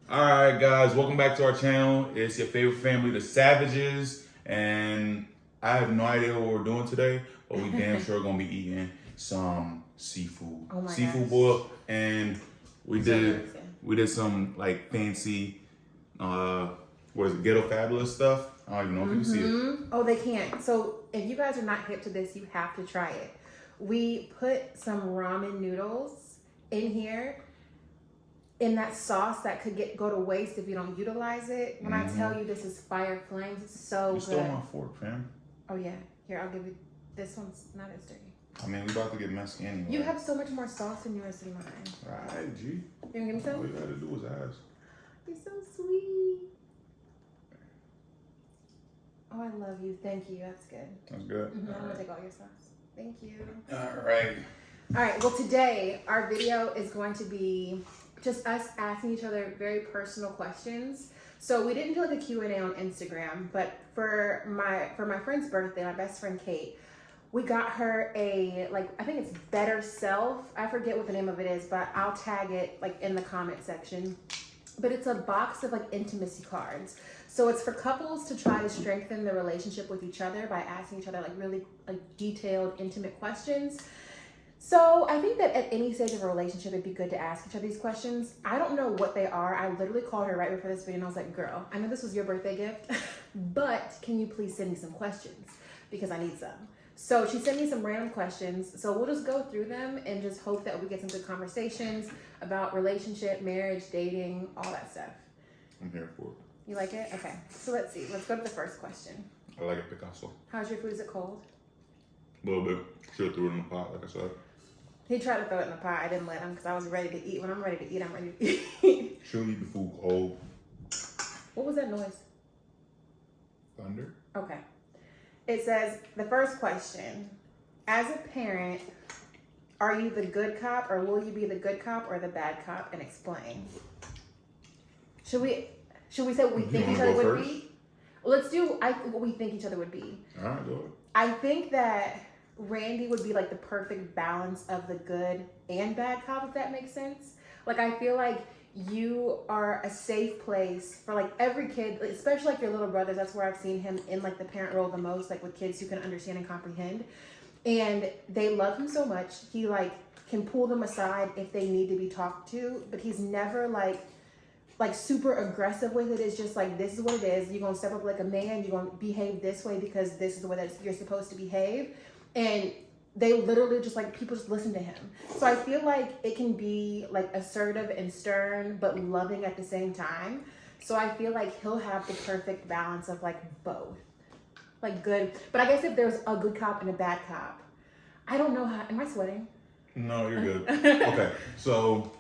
Alright guys, welcome back to our channel. It's your favorite family, the Savages. And I have no idea what we're doing today, but we damn sure gonna be eating some seafood. Seafood boil. And we did some like fancy what is it, Ghetto Fabulous stuff. I don't even know if you can see it. Oh, they can't. So if you guys are not hip to this, you have to try it. We put some ramen noodles in here in that sauce that could go to waste if you don't utilize it. When I tell you this is fire flames, it's so good. You stole my fork, fam. Oh yeah. Here, I'll give you, this one's not as dirty. I mean, we about to get messy anyway. You have so much more sauce in yours than mine. Alright, G. You gonna give me some? All you gotta do is ask. You're so sweet. Oh, I love you. Thank you. That's good. That's good. I'm gonna take all your sauce. Thank you. Alright. All right. Well, today our video is going to be just us asking each other very personal questions. So we didn't do like a Q&A on Instagram, but for my friend's birthday, my best friend Kate, we got her a, like, I think it's Better Self. I forget what the name of it is, but I'll tag it like in the comment section. But it's a box of like intimacy cards. So it's for couples to try to strengthen the relationship with each other by asking each other like really like detailed, intimate questions. So I think that at any stage of a relationship, it'd be good to ask each other these questions. I don't know what they are. I literally called her right before this video and I was like, girl, I know this was your birthday gift, but can you please send me some questions? Because I need some. So she sent me some random questions. So we'll just go through them and just hope that we get some good conversations about relationship, marriage, dating, all that stuff. I'm here for it. You like it? Okay. So let's see. Let's go to the first question. I like it, Picasso. How's your food? Is it cold? A little bit. Should have threw it in the pot, like I said. He tried to throw it in the pot. I didn't let him because I was ready to eat. When I'm ready to eat, I'm ready to eat. She'll eat the food cold. What was that noise? Thunder? Okay. It says, the first question, as a parent, are you the good cop or will you be the good cop or the bad cop, and explain? Should we say what we think each other would be? Well, let's do what we think each other would be. All right, go ahead. I think that Randy would be like the perfect balance of the good and bad cop, if that makes sense. Like, I feel like you are a safe place for like every kid, especially like your little brothers. That's where I've seen him in like the parent role the most, like with kids who can understand and comprehend. And they love him so much. He like can pull them aside if they need to be talked to, but he's never like super aggressive with it. It's just like, this is what it is. You're going to step up like a man. You're going to behave this way because this is the way that you're supposed to behave. And they literally just like, people just listen to him. So I feel like it can be like assertive and stern, but loving at the same time. So I feel like he'll have the perfect balance of like both. Like good. But I guess if there's a good cop and a bad cop, I don't know how, am I sweating? No, you're good. Okay, so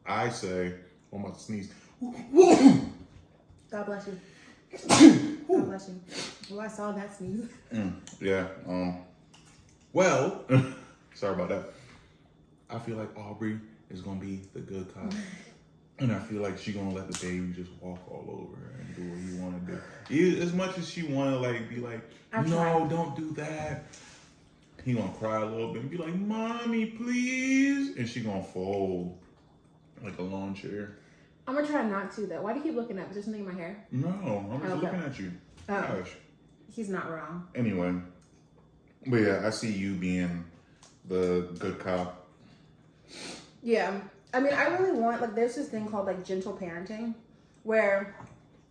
I say, I'm about to sneeze. God bless you. God bless you. Well, I saw that sneeze. Yeah, well, sorry about that. I feel like Aubrey is gonna be the good cop. And I feel like she's gonna let the baby just walk all over her and do what you wanna do. As much as she wanna like be like, no, don't do that. He gonna cry a little bit and be like, mommy, please. And she gonna fold like a lawn chair. I'm gonna try not to though. Why do you keep looking up? Is there something in my hair? No, I'm just looking at you. Gosh. He's not wrong. Anyway, but yeah, I see you being the good cop. Yeah. I mean, I really want, like, there's this thing called, like, gentle parenting, where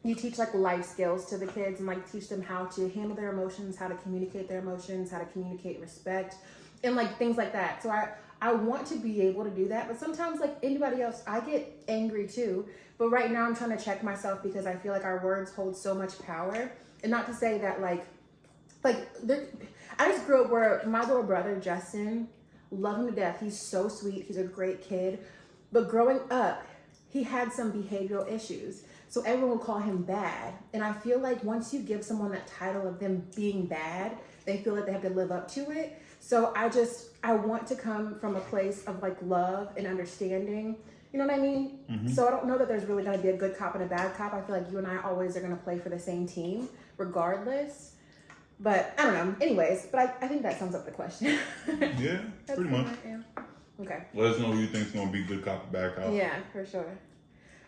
you teach, like, life skills to the kids and, like, teach them how to handle their emotions, how to communicate their emotions, how to communicate respect, and, like, things like that. So I want to be able to do that, but sometimes, like anybody else, I get angry, too. But right now, I'm trying to check myself because I feel like our words hold so much power. And not to say that, I just grew up where my little brother, Justin, love him to death. He's so sweet. He's a great kid. But growing up, he had some behavioral issues. So everyone will call him bad. And I feel like once you give someone that title of them being bad, they feel like they have to live up to it. So I want to come from a place of like love and understanding. You know what I mean? Mm-hmm. So I don't know that there's really going to be a good cop and a bad cop. I feel like you and I always are going to play for the same team regardless. But I don't know. Anyways, but I think that sums up the question. Yeah, pretty much. Yeah. Okay. Let us know who you think's gonna be good cop or bad cop. Yeah, for sure.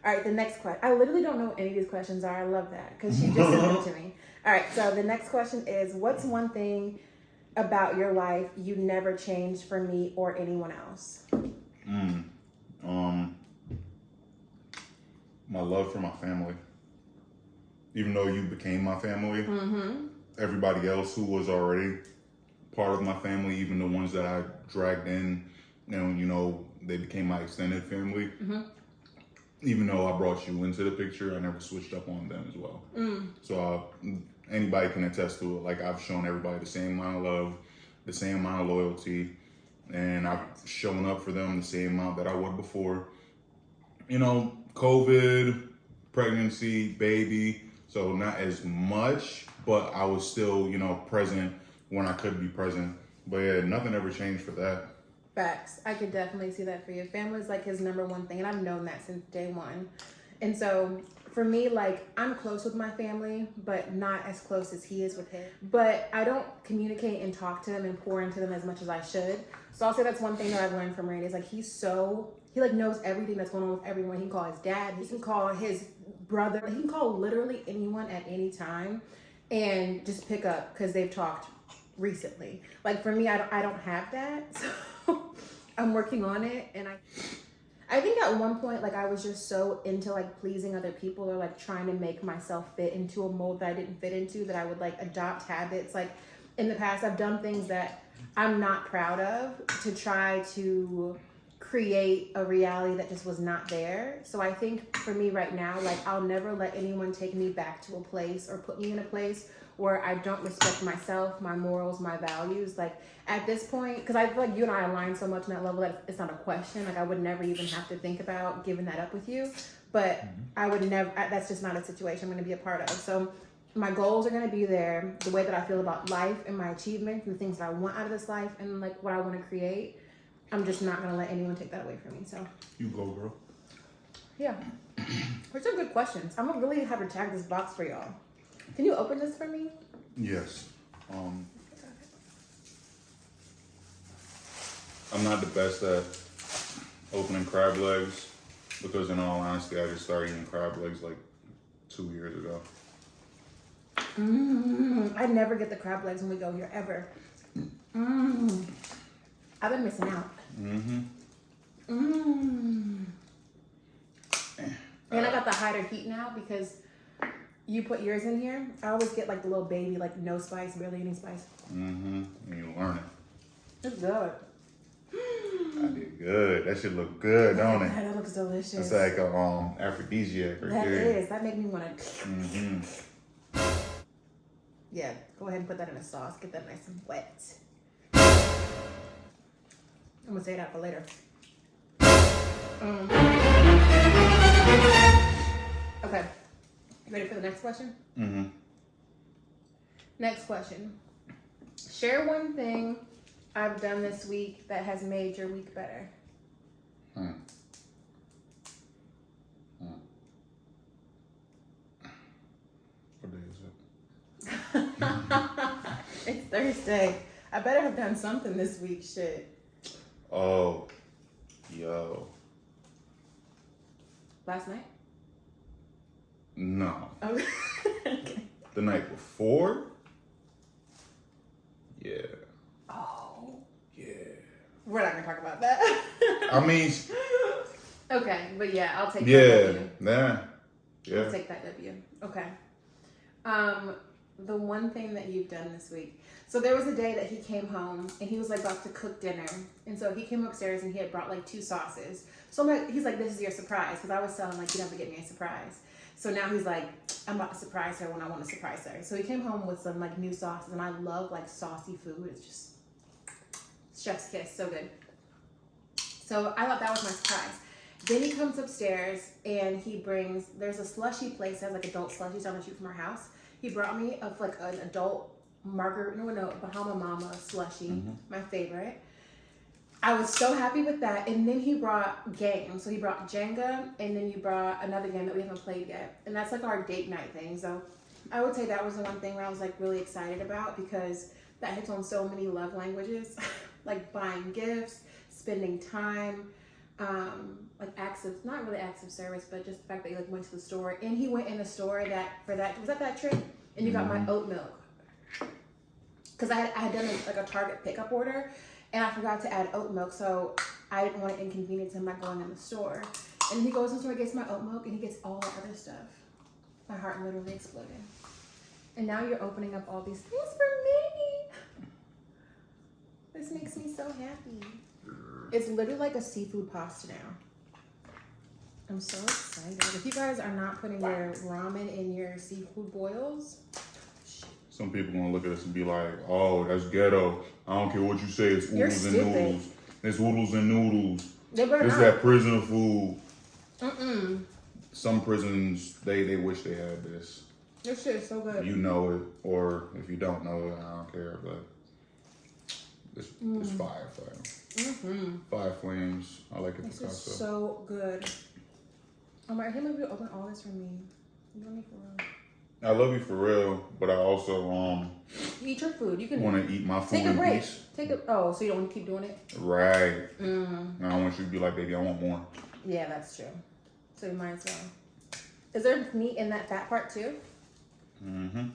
All right, the next question. I literally don't know what any of these questions are. I love that because she just sent them to me. All right, so the next question is, what's one thing about your life you never changed for me or anyone else? My love for my family. Even though you became my family, everybody else who was already part of my family, even the ones that I dragged in, and they became my extended family. Even though I brought you into the picture, I never switched up on them as well. So anybody can attest to it. Like, I've shown everybody the same amount of love, the same amount of loyalty, and I've shown up for them the same amount that I would before. COVID, pregnancy, baby, so not as much, but I was still, present when I could be present. But yeah, nothing ever changed for that. Facts. I could definitely see that for you. Family's like his number one thing, and I've known that since day one. And so for me, like, I'm close with my family, but not as close as he is with his. But I don't communicate and talk to them and pour into them as much as I should. So I'll say that's one thing that I've learned from Randy is like he knows everything that's going on with everyone. He can call his dad, he can call his brother, he can call literally anyone at any time and just pick up because they've talked recently. Like for me, I don't have that, so I'm working on it. And I think at one point, like, I was just so into like pleasing other people or like trying to make myself fit into a mold that I didn't fit into, that I would like adopt habits. Like in the past, I've done things that I'm not proud of to try to create a reality that just was not there. So I think for me right now, like, I'll never let anyone take me back to a place or put me in a place where I don't respect myself, my morals, my values. Like at this point, because I feel like you and I align so much on that level that it's not a question. Like I would never even have to think about giving that up with you. But I would never, that's just not a situation I'm going to be a part of. So my goals are going to be there. The way that I feel about life and my achievements and the things that I want out of this life and like what I want to create, I'm just not going to let anyone take that away from me. So You go, girl. yeah. Those are good questions. I'm going to really have to tag this box for y'all. Can you open this for me? Yes. I'm not the best at opening crab legs because, in all honesty, I just started eating crab legs like 2 years ago. I never get the crab legs when we go here, ever. I've been missing out. And I got the higher heat now because you put yours in here. I always get like the little baby, like no spice, barely any spice. And you learn it. It's good. I did good. That should look good, don't it? That looks delicious. It's like a aphrodisiac right That there. is. That made me want to. Yeah, go ahead and put that in a sauce. Get that nice and wet. I'm gonna say that for later. Okay. You ready for the next question? Next question. Share one thing I've done this week that has made your week better. What day is it? It's Thursday. I better have done something this week. Shit. Oh, yo. Last night? No. Okay. Okay. The night before? Yeah. Oh. Yeah. We're not gonna talk about that. I mean, Okay, but yeah, I'll take that yeah. W. Nah. Yeah. I'll take that W. Okay. The one thing that you've done this week. So there was a day that he came home and he was like about to cook dinner. And so he came upstairs and he had brought like 2 sauces. So he's like, this is your surprise. Because I was telling him like, you never get me a surprise. So now he's like, I'm about to surprise her when I want to surprise her. So he came home with some like new sauces, and I love like saucy food. It's just chef's kiss, so good. So I thought that was my surprise. Then he comes upstairs and he brings, there's a slushy place that has like adult slushies down the street from our house. He brought me like an adult Bahama Mama slushie, my favorite. I was so happy with that. And then he brought games. So he brought Jenga, and then you brought another game that we haven't played yet. And that's like our date night thing. So I would say that was the one thing where I was like really excited about, because that hits on so many love languages, like buying gifts, spending time, like not really acts of service, but just the fact that he like went to the store and he went in the store was that trip, and you got my oat milk. Because I had done a Target pickup order, and I forgot to add oat milk, so I didn't want to inconvenience him by going in the store. And he goes in the store, gets my oat milk, and he gets all the other stuff. My heart literally exploded. And now you're opening up all these things for me. This makes me so happy. It's literally like a seafood pasta now. I'm so excited. If you guys are not putting your ramen in your seafood boils, some people gonna look at us and be like, "Oh, that's ghetto. I don't care what you say. It's oodles and noodles. It's oodles and noodles. It's that prison food." Some prisons they wish they had this. This shit is so good. You know it, or if you don't know it, I don't care. But it's fire. Fire flames. I like it. This is so good. Oh my! I can't believe you open all this for me. You love me for real. I love you for real, but I also You eat your food. You can want to eat my food in peace. So you don't want to keep doing it? Right. I don't want you to be like, baby, I want more. Yeah, that's true. So you might as well. Is there meat in that fat part too? What?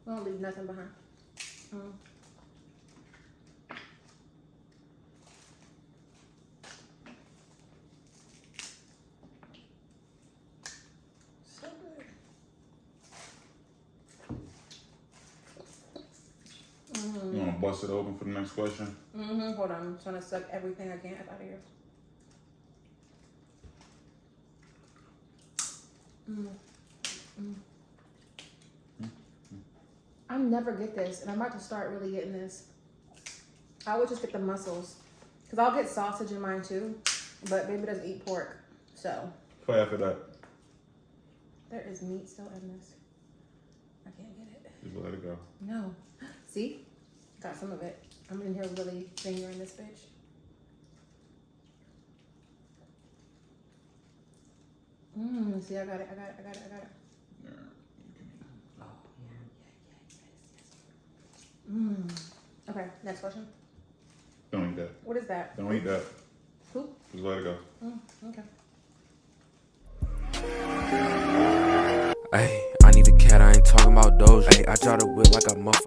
We won't leave nothing behind. So good. You want to bust it open for the next question? Hold on. I'm trying to suck everything I can out of here. I never get this, and I'm about to start really getting this. I would just get the mussels, because I'll get sausage in mine too, but baby doesn't eat pork, so. Fire for that. There is meat still in this. I can't get it. Just let it go. No. See? Got some of it. I'm in here really fingering this bitch. See, I got it. Yeah. Oh, yeah. Okay, next question. Don't eat that. What is that? Don't eat that. Poop? Just let it go. Okay. Hey, I need a cat, I ain't talking about those. Hey, I try to whip like a motherfucker.